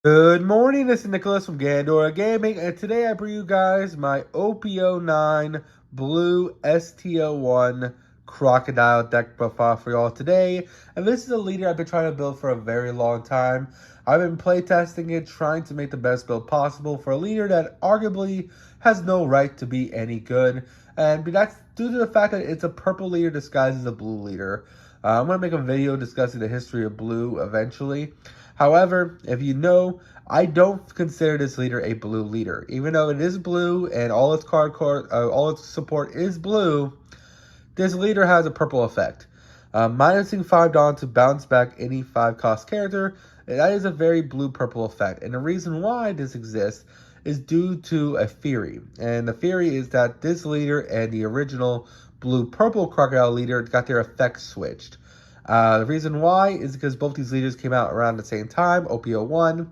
Good morning, this is Nicholas from Gandora Gaming, and today I bring you guys my OP09 Blue ST-01 Crocodile deck profile for y'all today. And this is a leader I've been trying to build for a very long time. I've been playtesting it, trying to make the best build possible for a leader that arguably has no right to be any good. And that's due to the fact that it's a purple leader disguised as a blue leader. I'm going to make a video discussing the history of blue eventually. However, if you know, I don't consider this leader a blue leader. Even though it is blue and all its all its support is blue, this leader has a purple effect. Minusing 5 Dawn to bounce back any 5 cost character, that is a very blue-purple effect. And the reason why this exists is due to a theory. And the theory is that this leader and the original blue-purple Crocodile leader got their effects switched. The reason why is because both these leaders came out around the same time, OP01.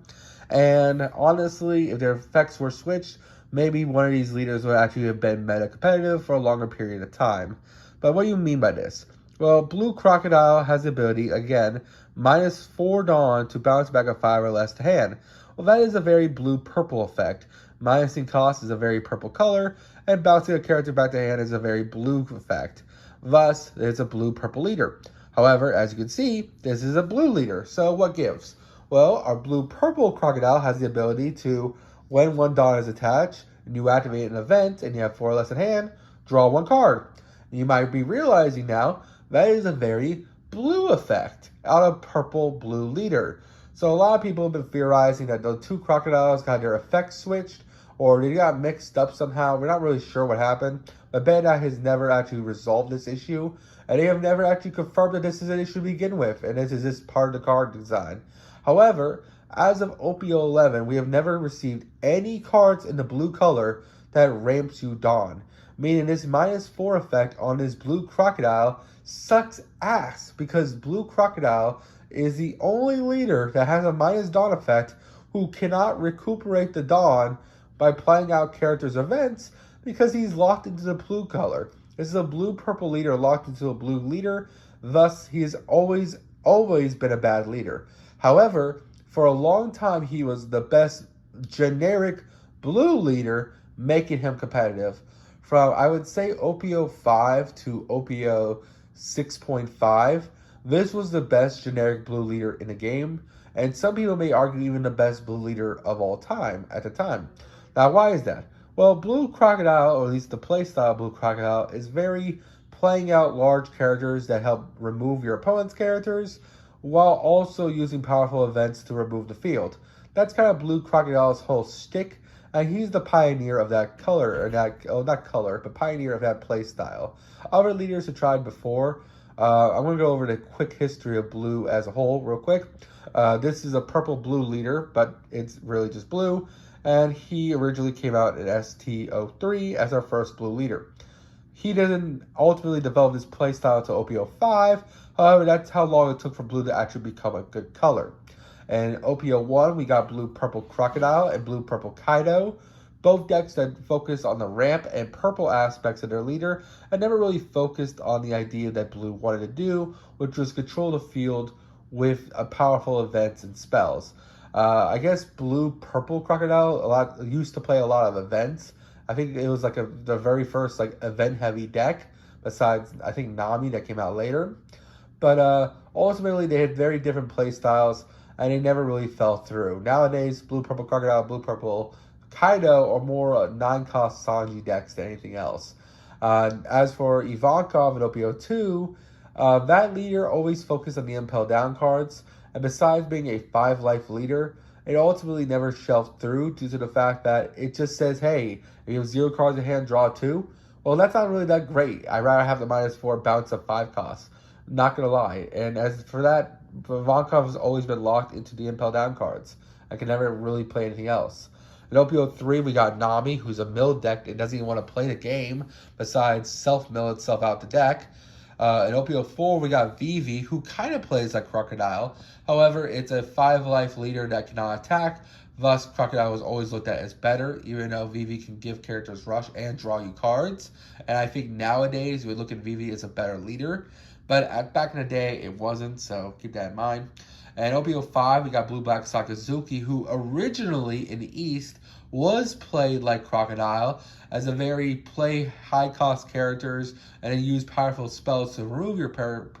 And honestly, if their effects were switched, maybe one of these leaders would actually have been meta competitive for a longer period of time. But what do you mean by this? Well, Blue Crocodile has the ability, again, minus 4 Dawn to bounce back a 5 or less to hand. Well, that is a very blue-purple effect. Minusing cost is a very purple color, and bouncing a character back to hand is a very blue effect. Thus, it's a blue-purple leader. However, as you can see, this is a blue leader, so what gives? Well, our blue-purple Crocodile has the ability to, when 1 Dawn is attached, and you activate an event, and you have 4 or less in hand, draw 1 card. You might be realizing now that is a very blue effect out of purple-blue leader. So a lot of people have been theorizing that the 2 crocodiles got their effects switched or they got mixed up somehow. We're not really sure what happened, but Bandai has never actually resolved this issue, and they have never actually confirmed that this is an issue to begin with, and this is just part of the card design. However, as of OP11, we have never received any cards in the blue color that ramps you Dawn, meaning this minus 4 effect on this blue crocodile sucks ass because blue crocodile is the only leader that has a minus Dawn effect who cannot recuperate the Dawn by playing out characters' events because he's locked into the blue color. This is a blue-purple leader locked into a blue leader, thus he has always been a bad leader. However, for a long time he was the best generic blue leader, making him competitive. From, I would say, OP05 to OP06.5, this was the best generic blue leader in the game, and some people may argue even the best blue leader of all time at the time. Now, why is that? Well, Blue Crocodile, or at least the playstyle of Blue Crocodile, is very playing out large characters that help remove your opponent's characters, while also using powerful events to remove the field. That's kind of Blue Crocodile's whole shtick, and he's the pioneer of that color, or that, not color, but pioneer of that playstyle. Other leaders have tried before. I'm going to go over the quick history of blue as a whole real quick. This is a purple-blue leader, but it's really just blue, and he originally came out in ST-03 as our first blue leader. He didn't ultimately develop his playstyle to OP05, however, that's how long it took for blue to actually become a good color. And OP01, we got blue-purple Crocodile and blue-purple Kaido, both decks that focus on the ramp and purple aspects of their leader, and never really focused on the idea that blue wanted to do, which was control the field with powerful events and spells. I guess blue-purple Crocodile used to play a lot of events. I think it was like the very first like event-heavy deck, besides I think Nami that came out later. But ultimately, they had very different play styles, and they never really fell through. Nowadays, blue-purple Crocodile, blue-purple Kaido are more 9-cost Sanji decks than anything else. As for Ivankov and OP02, that leader always focused on the Impel Down cards, and besides being a 5-life leader, it ultimately never shelved through due to the fact that it just says, hey, if you have 0 cards in hand, draw 2. Well, that's not really that great. I'd rather have the minus 4 bounce of 5 costs. Not gonna lie. And as for that, Ivankov has always been locked into the Impel Down cards. I can never really play anything else. In OP03, we got Nami, who's a mill deck and doesn't even want to play the game, besides self-mill itself out the deck. In OP04, we got Vivi, who kind of plays like Crocodile. However, it's a 5-life leader that cannot attack. Thus, Crocodile was always looked at as better, even though Vivi can give characters rush and draw you cards. And I think nowadays, we look at Vivi as a better leader. But back in the day, it wasn't, so keep that in mind. And OP05, we got Blue-Black Sakazuki, who originally in the East was played like Crocodile as a very play high-cost characters and use powerful spells to remove your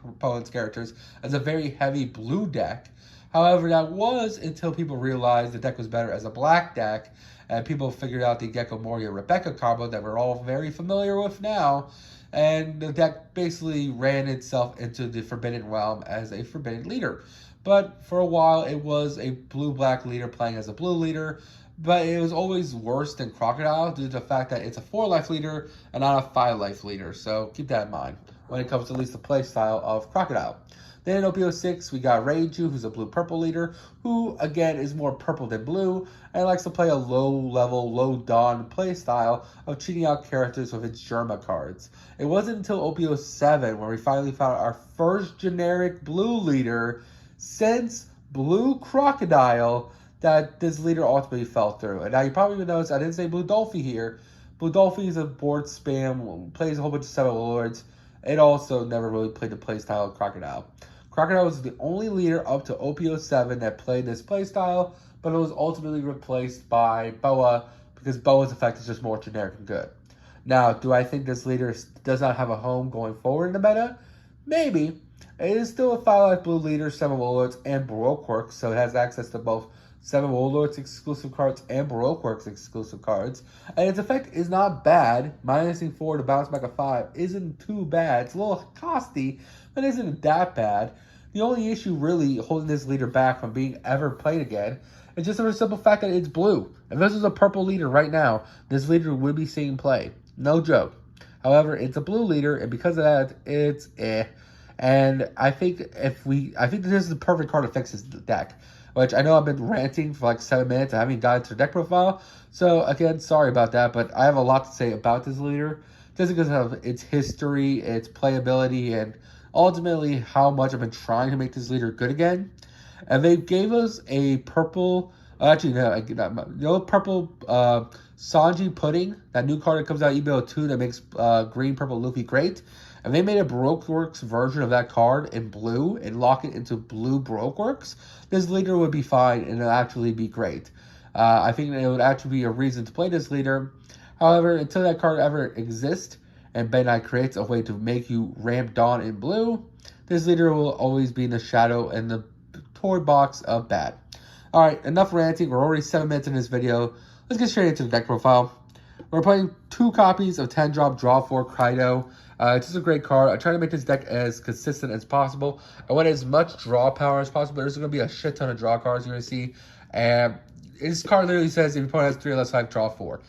opponent's characters as a very heavy blue deck. However, that was until people realized the deck was better as a black deck, and people figured out the Gecko Moria Rebecca combo that we're all very familiar with now, and the deck basically ran itself into the Forbidden Realm as a Forbidden leader. But for a while, it was a blue-black leader playing as a blue leader, but it was always worse than Crocodile due to the fact that it's a 4-life leader and not a 5-life leader, so keep that in mind when it comes to at least the play style of Crocodile. Then in OP06, we got Reiju, who's a blue-purple leader, who, again, is more purple than blue, and likes to play a low-level, low-dawn play style of cheating out characters with its Germa cards. It wasn't until OP07 where we finally found our first generic blue leader since Blue Crocodile that this leader ultimately fell through. And now you probably even noticed I didn't say Blue Dolphy here. Blue Dolphy is a board spam, plays a whole bunch of 7 Lords. It also never really played the playstyle of Crocodile. Crocodile was the only leader up to OP07 that played this playstyle, but it was ultimately replaced by Boa because Boa's effect is just more generic and good. Now, do I think this leader does not have a home going forward in the meta? Maybe. It is still a 5-life blue leader, 7 Warlords, and Baroque Works, so it has access to both 7 Warlords exclusive cards and Baroque Works exclusive cards. And its effect is not bad. Minusing 4 to bounce back a 5 isn't too bad. It's a little costly, but isn't that bad. The only issue really holding this leader back from being ever played again is just the simple fact that it's blue. If this was a purple leader right now, this leader would be seeing play. No joke. However, it's a blue leader, and because of that, it's eh. And I think that this is the perfect card to fix this deck. Which I know I've been ranting for like 7 minutes. I haven't gotten to the deck profile. So again, sorry about that, but I have a lot to say about this leader. Just because of its history, its playability, and ultimately how much I've been trying to make this leader good again. And they gave us a purple, purple Sanji Pudding, that new card that comes out EBO2 that makes green purple Luffy great. And they made a Baroque Works version of that card in blue and lock it into blue Baroque Works, this leader would be fine and it'll actually be great. I think it would actually be a reason to play this leader. However, until that card ever exists and Bandai creates a way to make you ramp Dawn in blue, this leader will always be in the shadow and the toy box of bad. Alright, enough ranting. We're already 7 minutes in this video. Let's get straight into the deck profile. We're playing 2 copies of 10-drop Draw 4 Kaido. It's just a great card. I try to make this deck as consistent as possible. I want as much draw power as possible. There's going to be a shit ton of draw cards you're going to see. And this card literally says if your opponent has 3 or less life, draw 4.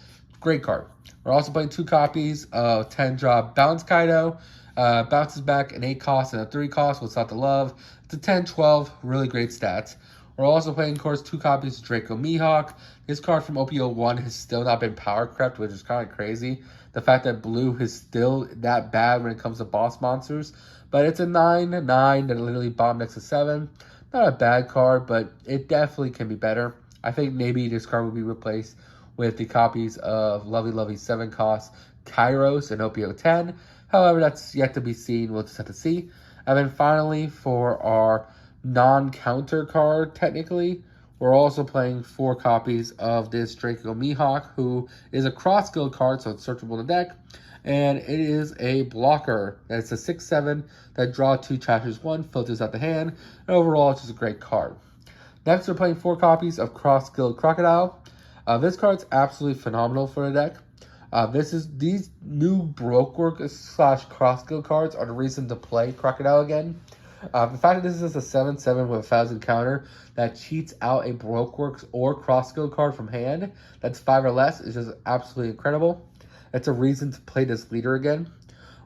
Great card. We're also playing 2 copies of 10-drop Bounce Kaido. Bounces back an 8 cost and a 3 cost. What's not to love? It's a 10-12. Really great stats. We're also playing, of course, 2 copies of Draco Mihawk. This card from OP01 has still not been power crept, which is kind of crazy. The fact that blue is still that bad when it comes to boss monsters. But it's a 9/9 that literally bomb next to 7. Not a bad card, but it definitely can be better. I think maybe this card will be replaced with the copies of Lovely 7 cost Kairos and OP010. However, that's yet to be seen. We'll just have to see. And then finally, for our non-counter card, technically, we're also playing 4 copies of this Draco Mihawk, who is a cross-skill card, so it's searchable in the deck. And it is a blocker. It's a 6/7 that draw 2, chapters 1, filters out the hand. And overall, it's just a great card. Next, we're playing 4 copies of Cross-Skilled Crocodile. This card's absolutely phenomenal for the deck. These new Baroque Work / Cross-Skill cards are the reason to play Crocodile again. The fact that this is a 7/7 with a 1000 counter that cheats out a Baroque Works or Cross-Skill card from hand that's 5 or less is just absolutely incredible. That's a reason to play this leader again.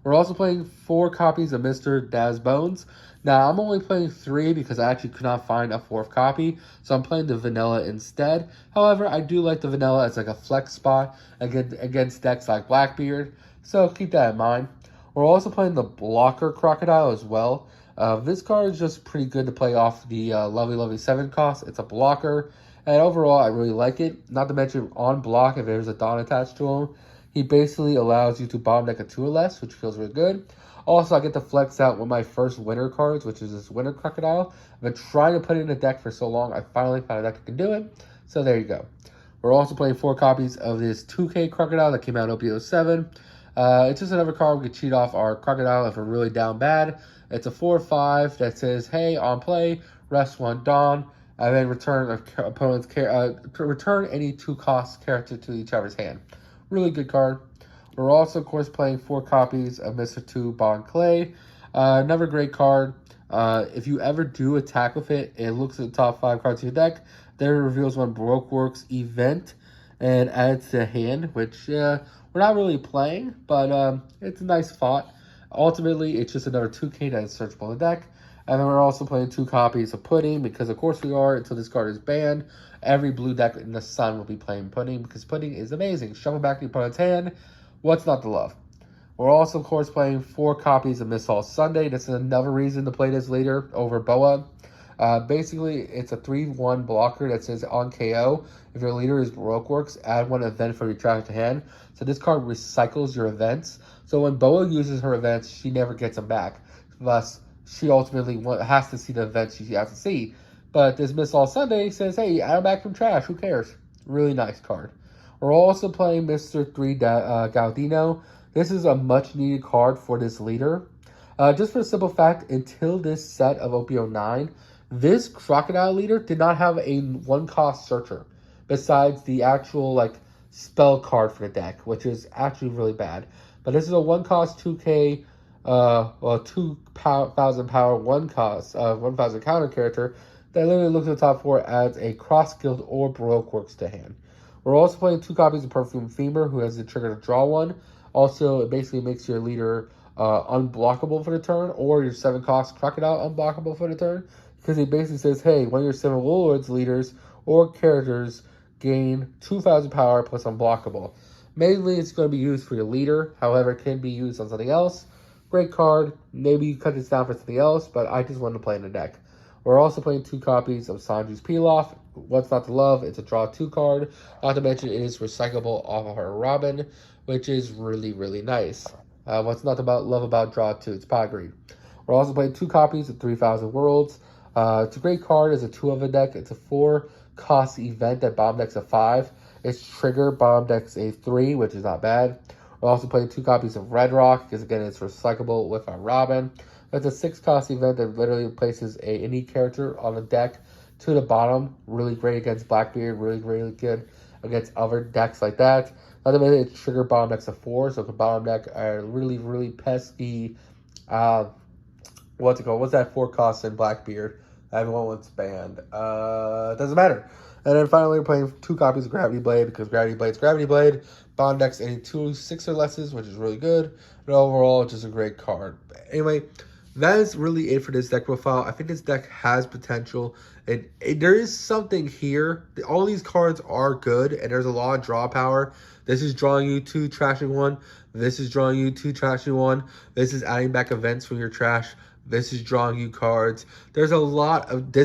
We're also playing 4 copies of Mr. Daz Bones. Now, I'm only playing 3 because I actually could not find a 4th copy, so I'm playing the vanilla instead. However, I do like the vanilla as like a flex spot against decks like Blackbeard, so keep that in mind. We're also playing the blocker Crocodile as well. This card is just pretty good to play off the Lovely 7 cost. It's a blocker, and overall, I really like it. Not to mention, on block, if there's a Dawn attached to him, he basically allows you to bomb deck a 2 or less, which feels really good. Also, I get to flex out one of my first winter cards, which is this Winter Crocodile. I've been trying to put it in a deck for so long. I finally found a deck that can do it. So there you go. We're also playing 4 copies of this 2K Crocodile that came out in OP07. It's just another card we could cheat off our Crocodile if we're really down bad. It's a 4/5 that says, hey, on play, rest 1 Dawn, and then return opponent's return any 2-cost character to each other's hand. Really good card. We're also, of course, playing 4 copies of Mr. 2 Bond Clay. Another great card. If you ever do attack with it, it looks at the top 5 cards of your deck. Then it reveals one Brokeworks event and adds to hand, which we're not really playing, but it's a nice thought. Ultimately, it's just another 2K that is searchable in the deck. And then we're also playing 2 copies of Pudding, because of course we are, until this card is banned. Every blue deck in the sun will be playing Pudding, because Pudding is amazing. Shuffle back the opponent's hand. What's not to love? We're also, of course, playing 4 copies of Miss All Sunday. This is another reason to play this later over Boa. Basically, it's a 3/1 blocker that says on KO, if your leader is Brokeworks, add 1 event from your trash to hand. So this card recycles your events. So when Boa uses her events, she never gets them back. Thus, she ultimately has to see the events she has to see. But this Miss All Sunday says, hey, add them back from trash. Who cares? Really nice card. We're also playing Mr. 3 Gaudino. This is a much-needed card for this leader. Just for the simple fact, until this set of OP09, this Crocodile leader did not have a 1-cost searcher, besides the actual spell card for the deck, which is actually really bad. But this is a 1-cost 2K, 2,000 power 1-cost 1,000 counter character that literally looks at the top 4, adds a Cross Guild or Brokeworks to hand. We're also playing 2 copies of Perfume Femur, who has the trigger to draw 1. Also, it basically makes your leader unblockable for the turn, or your 7-cost Crocodile unblockable for the turn, because it basically says, hey, one of your 7 Warlords leaders or characters gain 2,000 power plus unblockable. Mainly, it's going to be used for your leader. However, it can be used on something else. Great card. Maybe you cut this down for something else, but I just wanted to play in the deck. We're also playing 2 copies of Sanju's Pilaf. What's not to love? It's a draw 2 card. Not to mention, it is recyclable off of her Robin, which is really, really nice. What's not to love about draw 2? It's pot green. We're also playing 2 copies of 3,000 Worlds. It's a great card. It's a 2 of a deck. It's a 4-cost event that bomb decks a 5. Its trigger bomb decks a 3, which is not bad. We're also playing 2 copies of Red Rock, because again, it's recyclable with our Robin. It's a 6-cost event that literally places any character on the deck to the bottom. Really great against Blackbeard. Really, really good against other decks like that. Not to mention, its trigger bomb decks a 4, so the bottom deck are really, really pesky. What's it called? What's that 4-cost in Blackbeard? I haven't once banned. Doesn't matter. And then finally, we're playing 2 copies of Gravity Blade, because Gravity Blade's Gravity Blade. Bond decks any 2 6 or lesses, which is really good. But overall, it's just a great card. Anyway, that is really it for this deck profile. I think this deck has potential. There is something here. All these cards are good, and there's a lot of draw power. This is drawing you 2, trashing 1. This is drawing you 2, trashing 1. This is adding back events from your trash. This is drawing you cards. This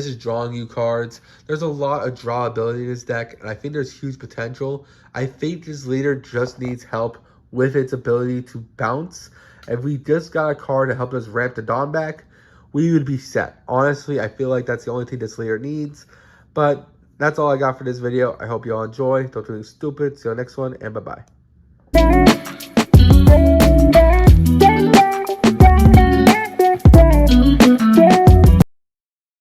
is drawing you cards. There's a lot of draw ability in this deck, and I think there's huge potential. I think this leader just needs help with its ability to bounce. If we just got a card to help us ramp the Dawn back, we would be set. Honestly, I feel like that's the only thing this leader needs. But that's all I got for this video. I hope you all enjoy. Don't do anything stupid. See you on the next one, and bye-bye.